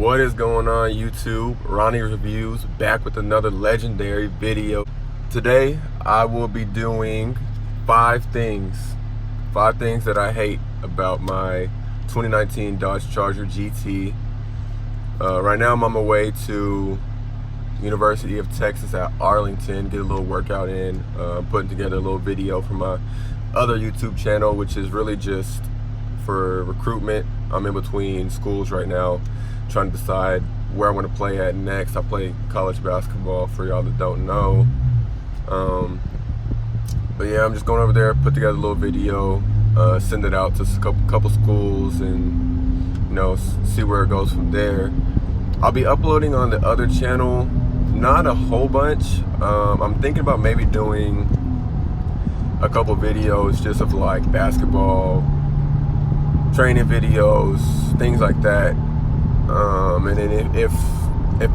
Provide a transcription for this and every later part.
What is going on, YouTube? Ronnie Reviews back with another legendary video. Today I will be doing five things that I hate about my 2019 Dodge Charger GT. Right now I'm on my way to University of Texas at Arlington, get a little workout in. Putting together a little video for my other YouTube channel, which is really just for recruitment. I'm in between schools right now, trying to decide where I want to play at next. I play college basketball, for y'all that don't know. But yeah, I'm just going over there, put together a little video, send it out to a couple schools, and see where it goes from there. I'll be uploading on the other channel, not a whole bunch. I'm thinking about maybe doing a couple videos just of like basketball training videos, things like that. And then if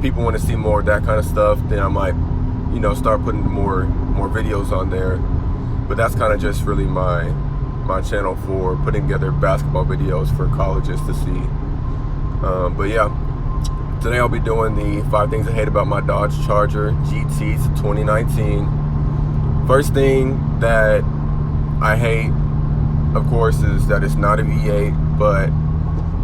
people want to see more of that kind of stuff, then I might, start putting more videos on there. But that's kind of just really my channel for putting together basketball videos for colleges to see. But yeah, today I'll be doing the 5 things I hate about my Dodge Charger GT 2019. First thing that I hate, of course, is that it's not a V8, but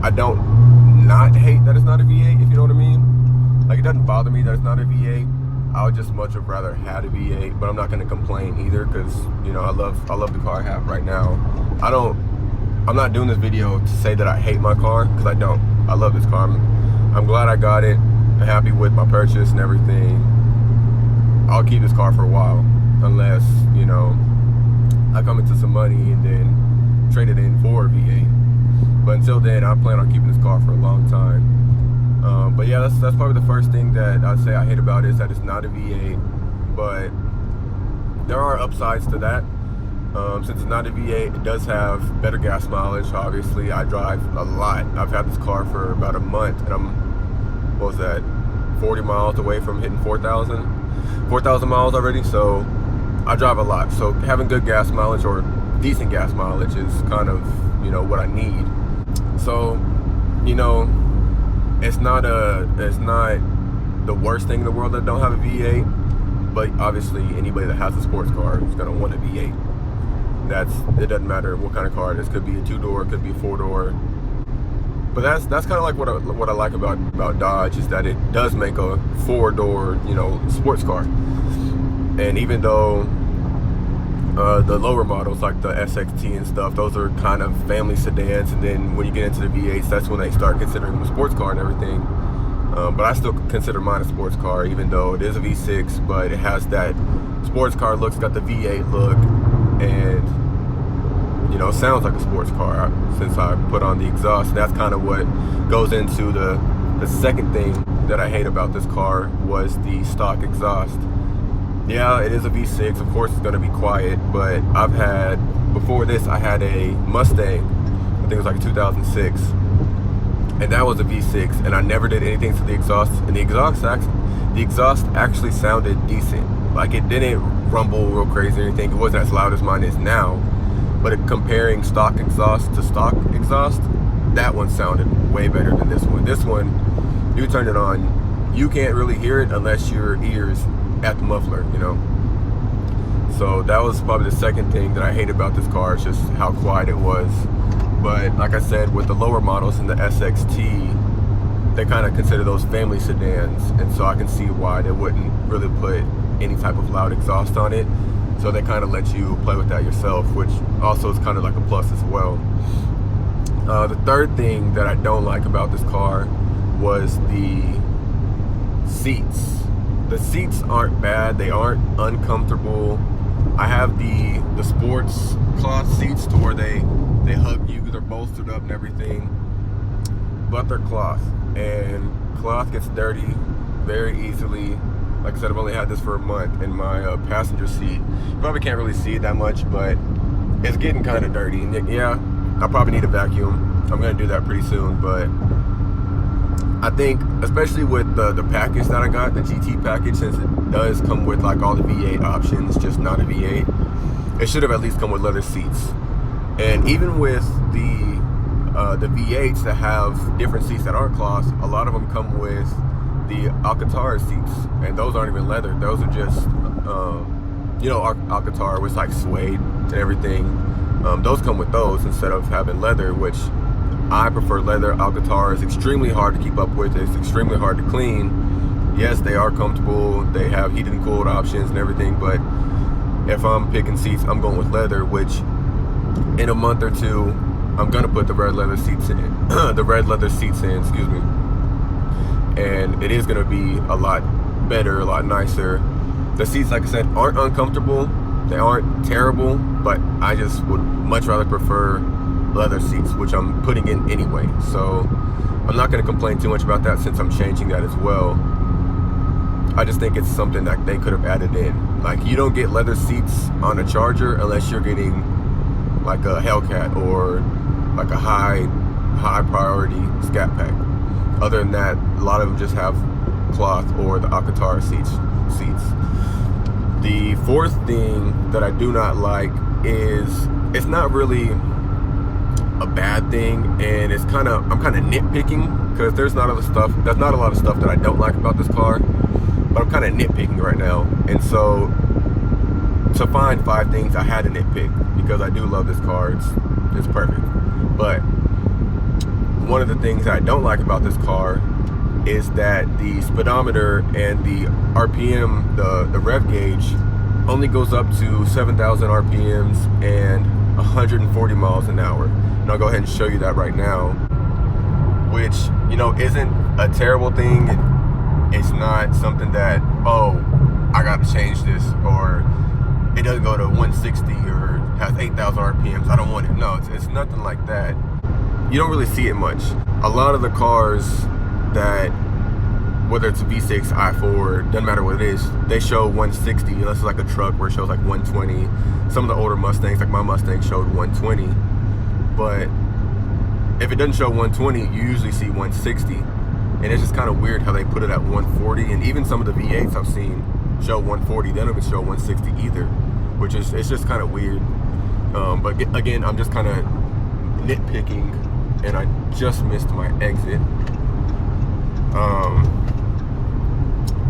I don't not hate that it's not a V8, if you know what I mean. Like, it doesn't bother me that it's not a V8. I would just much have rather had a V8, but I'm not going to complain either, because I love the car I have right now. I'm not doing this video to say that I hate my car, because I don't. I love this car. I'm glad I got it. I'm happy with my purchase and everything. I'll keep this car for a while, unless I come into some money and then trade it in for a V8. But until then, I plan on keeping this car for a long time. But yeah, that's probably the first thing that I'd say I hate about it, is that it's not a V8. But there are upsides to that. Since it's not a V8, it does have better gas mileage. Obviously, I drive a lot. I've had this car for about a month, and I'm, 40 miles away from hitting 4,000 miles already. So I drive a lot. So having good gas mileage, or decent gas mileage, is kind of what I need. So it's not the worst thing in the world that don't have a V8, but obviously anybody that has a sports car is gonna want a V8. It doesn't matter what kind of car it is. Could be a 2-door, could be a 4-door. But that's kind of like what I like about Dodge, is that it does make a 4-door sports car. And even though the lower models like the SXT and stuff, those are kind of family sedans, and then when you get into the V8s, that's when they start considering them a sports car and everything. But I still consider mine a sports car, even though it is a V6, but it has that sports car look. It's got the V8 look, and it sounds like a sports car since I put on the exhaust. That's kind of what goes into the second thing that I hate about this car, was the stock exhaust. Yeah, it is a V6. Of course, it's going to be quiet, but before this, I had a Mustang. I think it was like 2006, and that was a V6, and I never did anything to the exhaust. And the exhaust actually sounded decent. Like, it didn't rumble real crazy or anything. It wasn't as loud as mine is now. But comparing stock exhaust to stock exhaust, that one sounded way better than this one. This one, you turn it on, you can't really hear it unless your ears at the muffler, So that was probably the second thing that I hate about this car, is just how quiet it was. But like I said, with the lower models and the SXT, they kind of consider those family sedans, and so I can see why they wouldn't really put any type of loud exhaust on it. So they kind of let you play with that yourself, which also is kind of like a plus as well. The third thing that I don't like about this car was the seats. The seats aren't bad, they aren't uncomfortable. I have the sports cloth seats to where they hug you, they're bolstered up and everything, but they're cloth, and cloth gets dirty very easily. Like I said, I've only had this for a month, and my passenger seat, you probably can't really see it that much, but it's getting kind of dirty. And yeah, I probably need a vacuum. I'm gonna do that pretty soon, but I think, especially with the package that I got, the GT package, since it does come with like all the V8 options, just not a V8, it should have at least come with leather seats. And even with the the V8s that have different seats that aren't cloths, a lot of them come with the Alcantara seats, and those aren't even leather. Those are just, you know, Alcantara with like suede and everything. Those come with those instead of having leather, which I prefer leather. Alcantara is extremely hard to keep up with. It's extremely hard to clean. Yes, they are comfortable. They have heated and cooled options and everything, but if I'm picking seats, I'm going with leather, which in a month or two, I'm gonna put the red leather seats in, the red leather seats in, excuse me. And it is gonna be a lot better, a lot nicer. The seats, like I said, aren't uncomfortable. They aren't terrible, but I just would much rather prefer leather seats, which I'm putting in anyway. So I'm not gonna complain too much about that since I'm changing that as well. I just think it's something that they could have added in. Like, you don't get leather seats on a Charger unless you're getting like a Hellcat or like a high priority Scat Pack. Other than that, a lot of them just have cloth or the Alcantara seats. The fourth thing that I do not like is, it's not really a bad thing, and it's I'm kind of nitpicking because there's not a lot of stuff that I don't like about this car, but I'm kind of nitpicking right now. And so to find 5 things, I had to nitpick because I do love this car. It's perfect. But one of the things that I don't like about this car is that the speedometer and the RPM, the rev gauge, only goes up to 7,000 RPMs and 140 miles an hour. And I'll go ahead and show you that right now, which, you know, isn't a terrible thing. It's not something that, oh, I got to change this, or it doesn't go to 160 or has 8,000 RPMs, I don't want it. No, it's nothing like that. You don't really see it much. A lot of the cars that, whether it's a V6, i4, doesn't matter what it is, they show 160, unless it's like a truck where it shows like 120. Some of the older Mustangs, like my Mustang, showed 120. But if it doesn't show 120, you usually see 160. And it's just kind of weird how they put it at 140. And even some of the V8s I've seen show 140, they don't even show 160 either, which is, it's just kind of weird. But again, I'm just kind of nitpicking, and I just missed my exit.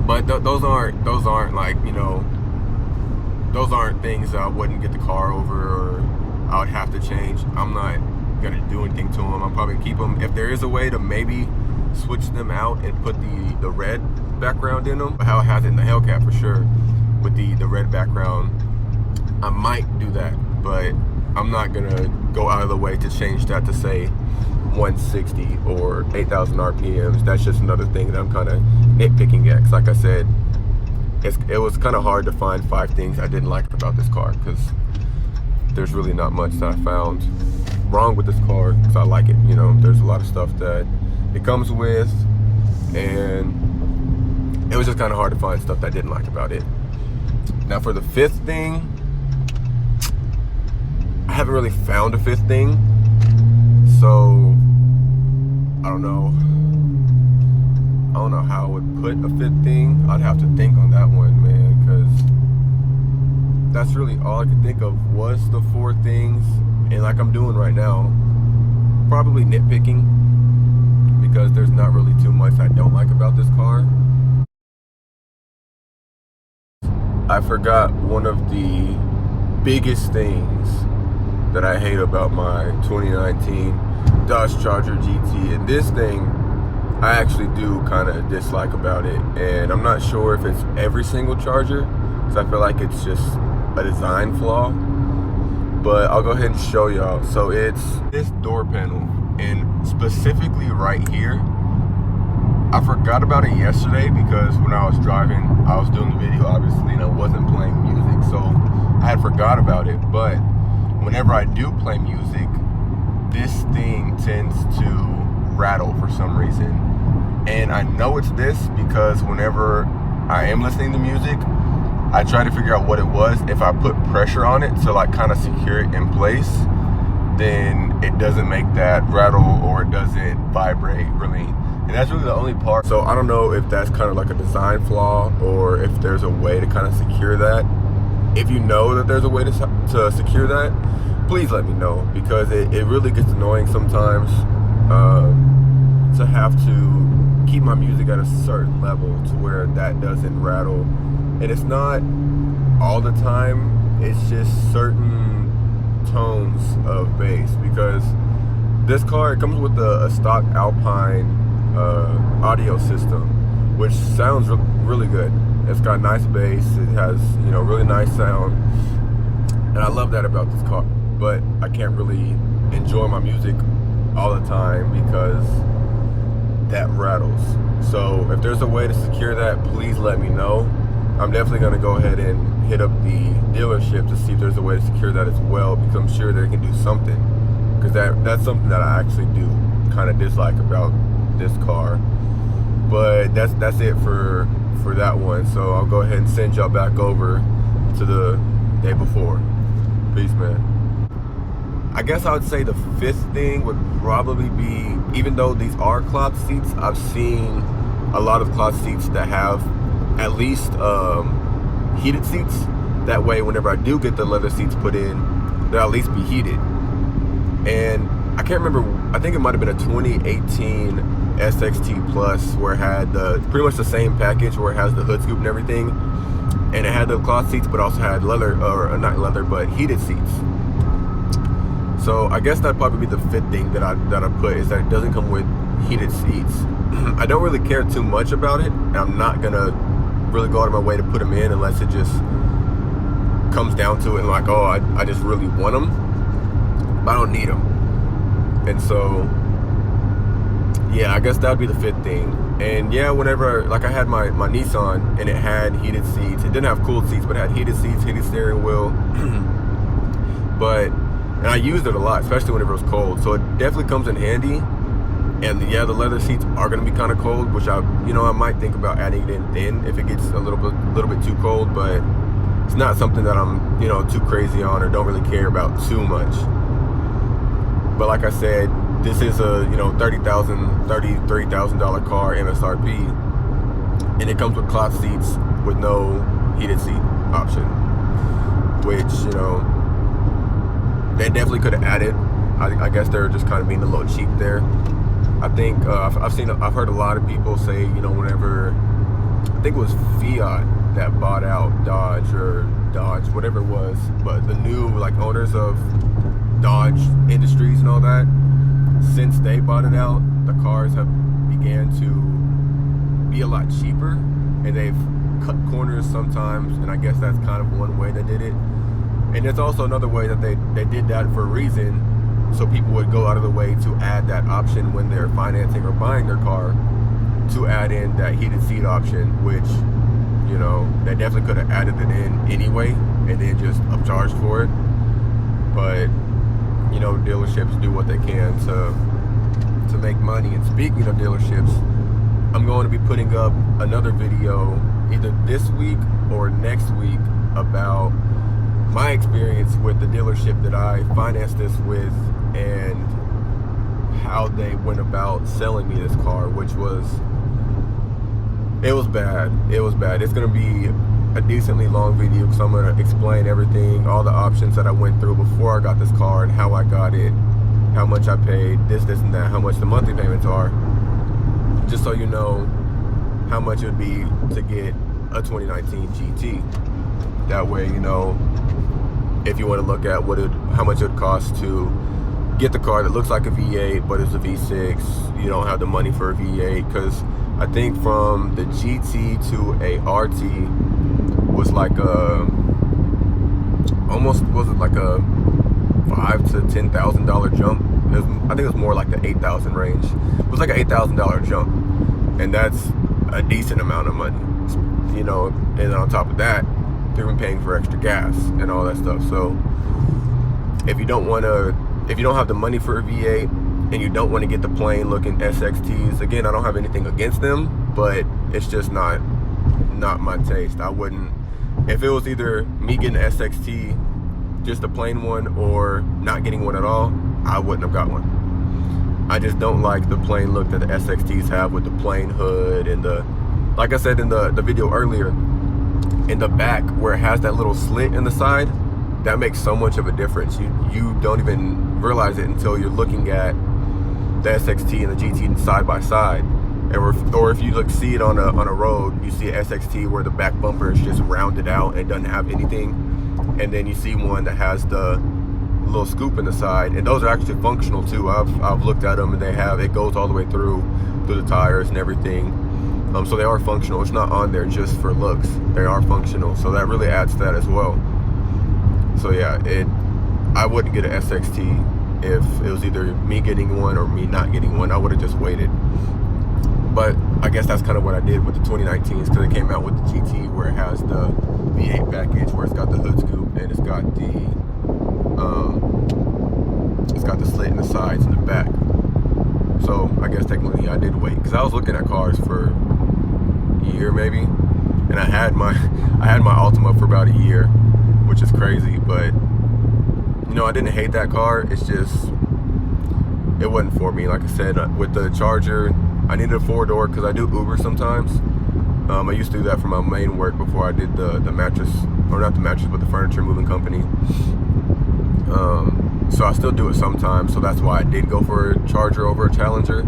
But those aren't like, you know, those aren't things that I wouldn't get the car over or I would have to change. I'm not gonna do anything to them. I'm probably gonna keep them. If there is a way to maybe switch them out and put the red background in them, how it has it in the Hellcat for sure, with the red background, I might do that, but I'm not gonna go out of the way to change that to say 160 or 8,000 RPMs. That's just another thing that I'm kind of nitpicking at. 'Cause like I said, it was kind of hard to find 5 things I didn't like about this car, because there's really not much that I found wrong with this car, because I like it. You know, there's a lot of stuff that it comes with, and it was just kind of hard to find stuff that I didn't like about it. Now for the 5th thing, I haven't really found a 5th thing, so I don't know how I would put a 5th thing. I'd have to think on that one, man, because that's really all I could think of was the 4 things. And like I'm doing right now, probably nitpicking, because there's not really too much I don't like about this car. I forgot one of the biggest things that I hate about my 2019 Dodge Charger GT, and this thing I actually do kind of dislike about it, and I'm not sure if it's every single Charger, because I feel like it's just a design flaw, but I'll go ahead and show y'all. So it's this door panel, and specifically right here, I forgot about it yesterday because when I was driving, I was doing the video obviously, and I wasn't playing music, so I had forgot about it. But whenever I do play music, this thing tends to rattle for some reason. And I know it's this because whenever I am listening to music, I try to figure out what it was. If I put pressure on it to like kind of secure it in place, then it doesn't make that rattle, or it doesn't vibrate really. And that's really the only part. So I don't know if that's kind of like a design flaw, or if there's a way to kind of secure that. If you know that there's a way to secure that, please let me know, because it really gets annoying sometimes to have to keep my music at a certain level to where that doesn't rattle. And it's not all the time, it's just certain tones of bass, because this car, it comes with a stock Alpine audio system, which sounds really good. It's got nice bass, it has, you know, really nice sound, and I love that about this car. But I can't really enjoy my music all the time because that rattles. So if there's a way to secure that, please let me know. I'm definitely going to go ahead and hit up the dealership to see if there's a way to secure that as well, because I'm sure they can do something, because that's something that I actually do kind of dislike about this car. But that's it for that one. So I'll go ahead and send y'all back over to the day before. Peace, man. I guess I would say the fifth thing would probably be, even though these are cloth seats, I've seen a lot of cloth seats that have at least heated seats. That way, whenever I do get the leather seats put in, they'll at least be heated. And I can't remember, I think it might have been a 2018 SXT Plus where it had pretty much the same package, where it has the hood scoop and everything, and it had the cloth seats, but also had leather, or not leather, but heated seats. So I guess that'd probably be the fifth thing that I put, is that it doesn't come with heated seats. I don't really care too much about it, and I'm not gonna really go out of my way to put them in unless it just comes down to it and like, oh, I just really want them, but I don't need them. And so yeah, I guess that'd be the fifth thing. And yeah, whenever, like, I had my Nissan and it had heated seats. It didn't have cooled seats, but it had heated seats, heated steering wheel. And I used it a lot, especially whenever it was cold. So it definitely comes in handy. And yeah, the leather seats are gonna be kind of cold, which I might think about adding it in thin if it gets a little bit too cold, but it's not something that I'm, too crazy on or don't really care about too much. But like I said, this is a, $33,000 car MSRP, and it comes with cloth seats with no heated seat option, which, they definitely could have added. I guess they're just kind of being a little cheap there. I think I've heard a lot of people say, whenever, I think it was Fiat that bought out Dodge, whatever it was, but the new owners of Dodge Industries and all that, since they bought it out, the cars have began to be a lot cheaper, and they've cut corners sometimes, and I guess that's kind of one way they did it. And it's also another way that they did that for a reason, so people would go out of the way to add that option when they're financing or buying their car, to add in that heated seat option, which, they definitely could have added it in anyway and then just upcharged for it. But, dealerships do what they can to make money. And speaking of dealerships, I'm going to be putting up another video either this week or next week about my experience with the dealership that I financed this with and how they went about selling me this car, which was, it was bad. It's going to be a decently long video because I'm going to explain everything, all the options that I went through before I got this car and how I got it, how much I paid, this and that, how much the monthly payments are, just so you know how much it would be to get a 2019 GT. That way, if you want to look at how much it would cost to get the car that looks like a V8 but it's a V6, you don't have the money for a V8, because I think from the GT to a RT was like almost, was it like a $5,000 to $10,000 jump? I think it was more like the 8,000 range. It was like an $8,000 jump, and that's a decent amount of money, and on top of that, they're paying for extra gas and all that stuff. So if you don't have the money for a V8 and you don't want to get the plain looking SXTs, again, I don't have anything against them, but it's just not my taste. I wouldn't, if it was either me getting an SXT, just a plain one, or not getting one at all, I wouldn't have got one. I just don't like the plain look that the SXTs have with the plain hood and like I said in the video earlier, in the back where it has that little slit in the side, that makes so much of a difference. You don't even realize it until you're looking at the SXT and the GT side by side, or if you see it on a road, you see an SXT where the back bumper is just rounded out and doesn't have anything, and then you see one that has the little scoop in the side, and those are actually functional too. I've looked at them, and it goes all the way through the tires and everything. So they are functional. It's not on there just for looks. They are functional, so that really adds to that as well. So yeah, I wouldn't get an SXT if it was either me getting one or me not getting one. I would have just waited. But I guess that's kind of what I did with the 2019s, because it came out with the GT where it has the V8 package, where it's got the hood scoop and it's got the slit in the sides and the back. So I guess technically I did wait, because I was looking at cars for a year maybe, and I had my Altima for about a year, which is crazy. But you know, I didn't hate that car. It's just, it wasn't for me. Like I said, with the Charger, I needed a 4-door because I do Uber sometimes. I used to do that for my main work before I did the mattress, or not the mattress, but the furniture moving company. So I still do it sometimes. So that's why I did go for a Charger over a Challenger.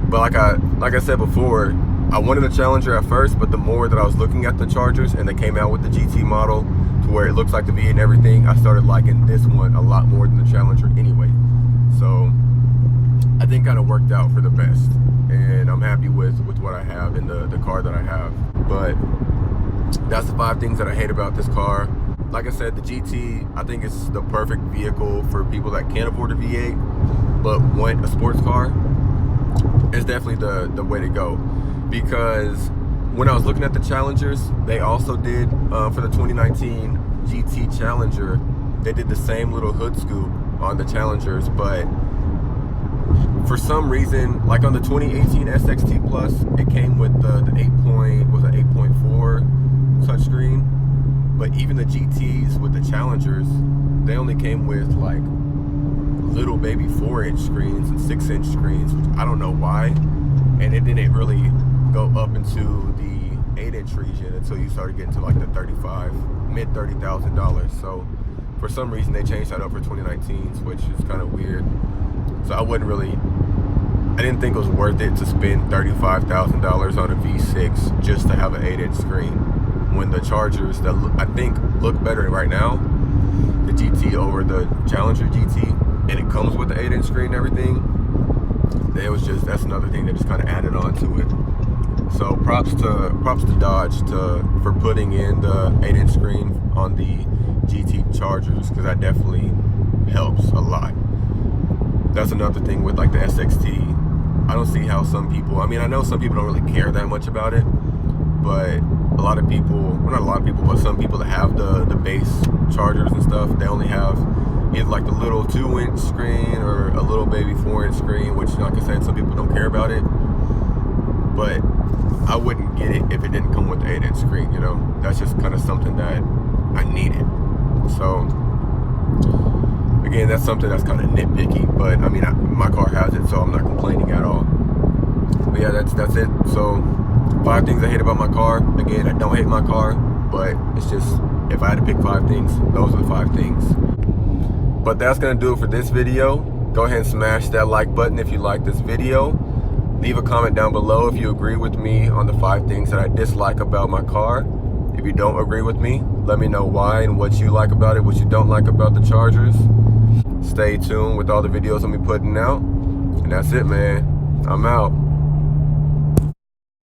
But like I said before, I wanted a Challenger at first, but the more that I was looking at the Chargers and they came out with the GT model to where it looks like the V8 and everything, I started liking this one a lot more than the Challenger anyway. So I think kind of worked out for the best, and I'm happy with what I have in the car that I have. But that's the 5 things that I hate about this car. Like I said, the GT, I think it's the perfect vehicle for people that can't afford a V8 but want a sports car. It's definitely the way to go, because when I was looking at the Challengers, they also did for the 2019 GT Challenger, they did the same little hood scoop on the Challengers, but for some reason, like on the 2018 SXT Plus, it came with the 8.4 touchscreen, but even the GTs with the Challengers, they only came with like little baby 4-inch screens and 6-inch screens, which I don't know why, and it didn't really go up into the 8-inch region until you started getting to like the mid $30,000. So for some reason they changed that up for 2019s, which is kind of weird. So I didn't think it was worth it to spend $35,000 on a V6 just to have an 8-inch screen, when the Chargers that I think look better right now, the GT over the Challenger GT, and it comes with the 8-inch screen and everything, that's another thing that just kind of added on to it. So props to Dodge for putting in the 8-inch screen on the GT Chargers, because that definitely helps a lot. That's another thing with like the SXT. I don't see how some people, I mean, I know some people don't really care that much about it, but a lot of people, well, not a lot of people, but some people that have the base Chargers and stuff, they only have either like the little 2-inch screen or a little baby 4-inch screen, which, like I said, some people don't care about it. But I wouldn't get it if it didn't come with the 8-inch screen, you know? That's just kind of something that I needed. So again, that's something that's kind of nitpicky, but I mean, my car has it, so I'm not complaining at all. But yeah, that's it. So 5 things I hate about my car. Again, I don't hate my car, but it's just, if I had to pick 5 things, those are the 5 things. But that's gonna do it for this video. Go ahead and smash that like button if you like this video. Leave a comment down below if you agree with me on the 5 things that I dislike about my car. If you don't agree with me, let me know why and what you like about it, what you don't like about the Chargers. Stay tuned with all the videos I'm be putting out. And that's it, man. I'm out.